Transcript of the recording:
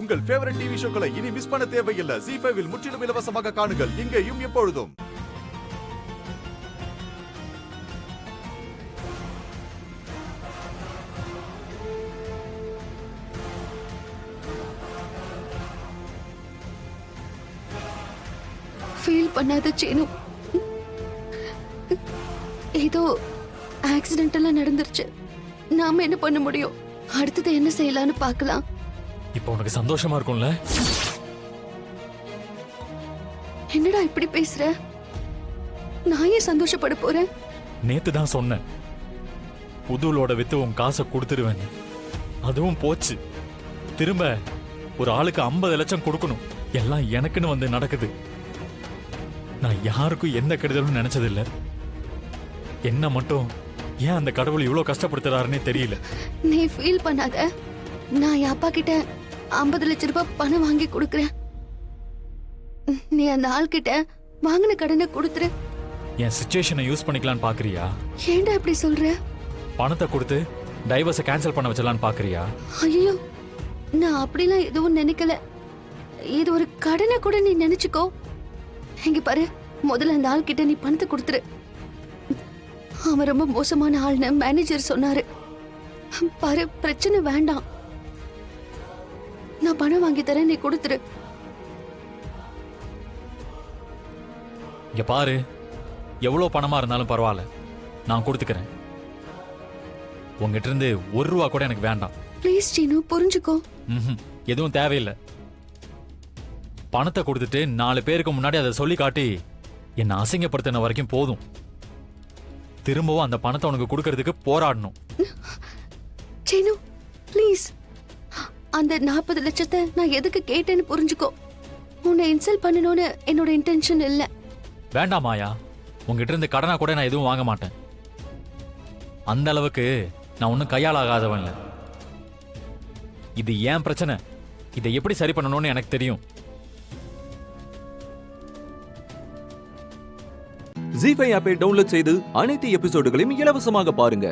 உங்கள் favourite TV ஷோக்களை இனி miss பண்ண தேவையில்லை. ZEE5 இல் முற்றிலும் இலவசமாக காணுங்கள். இங்கேயும் எப்பொழுதும். ஃபீல் பண்ணாத சீனு, ஏதோ ஆக்சிடென்டெல்லாம் நடந்துருச்சு. நாம என்ன பண்ண முடியும்? அடுத்தது என்ன செய்யலாம்னு பார்க்கலாம். இப்போ உனக்கு சந்தோஷமா இருக்கும்ல? என்னடா இப்படி பேசுற? நான் ஏன் சந்தோஷப்பட போறேன்? நேத்து தான் சொன்னேன், புதுலோட வித்து உன் காசை கொடுத்துருவேன். அதுவும் போச்சு. திரும்ப ஒரு ஆளுக்கு 50 லட்சம் கொடுக்கணும். எல்லாம் எனக்குன்னு வந்து நடக்குது. நான் யாருக்கும் எந்த கெடுதலும் நினைச்சதில்லை. என்ன மட்டும் ஏன் அந்த கடவுள் இவ்வளவு கஷ்டப்படுத்துறாருன்னே தெரியல. நீ ஃபீல் பண்ணாத. நான் என் அப்பா கிட்ட 50 லட்சம் ரூபாய் பணம் வாங்கி கொடுக்கறேன். நீ அந்த ஆள் கிட்ட வாங்கின கடனை கொடுத்துரு. என் சிச்சுவேஷனை யூஸ் பண்ணிக்கலான்னு பாக்குறியா? ஏன்டா இப்படி சொல்ற? பணத்தை கொடுத்து டைவர்ஸை கேன்சல் பண்ண வச்சலான்னு பாக்குறியா? ஐயோ, நான் அப்படிலாம் எதுவும் நினைக்கல. இது ஒரு கடனை கூட நீ நினைச்சுக்கோ. இங்க பாரு, முதல்ல அந்த ஆள் கிட்ட நீ பணத்தை கொடுத்துரு. அவன் ரொம்ப மோசமான ஆள்னு மேனேஜர் சொன்னாரு. பாரு, பிரச்சனை வேண்டாம். நான் பணம் வாங்கி தரேன், நீ கொடுத்துரு. இங்க பாரு, எவ்வளவு பணமா இருந்தாலும் பரவாயில்ல, நான் கொடுத்துக்கிறேன். உங்ககிட்ட இருந்து 1 ரூபா கூட எனக்கு வேண்டாம். ப்ளீஸ் சீனு, புரிஞ்சுக்கோ. எதுவும் தேவையில்லை. பணத்தை கொடுத்துட்டு 4 பேருக்கு முன்னாடி அதை சொல்லி காட்டி என்னை அசிங்கப்படுத்தின வரைக்கும் போதும். திரும்பவும் அந்த பணத்தை உனக்கு கொடுக்கறதுக்கு போராடணும். சீனு, ப்ளீஸ். அந்த 40 லட்சத்தை நான் எதுக்கு கேட்டேன்னு புரிஞ்சுக்கோ. உன்னை இன்சல்ட் பண்ணணும்னு என்னோட இன்டென்ஷன் இல்ல. வேண்டாம் மாயா, உங்ககிட்ட இருந்து கடனா கூட நான் எதுவும் வாங்க மாட்டேன். அந்த அளவுக்கு நான் ஒன்னும் கையால் ஆகாதவன் இல்லை. இது ஏன் பிரச்சனை, இதை எப்படி சரி பண்ணணும்னு எனக்கு தெரியும். ZEE5 ஆப்பை டவுன்லோட் செய்து அனைத்து எபிசோடுகளையும் இலவசமாக பாருங்க.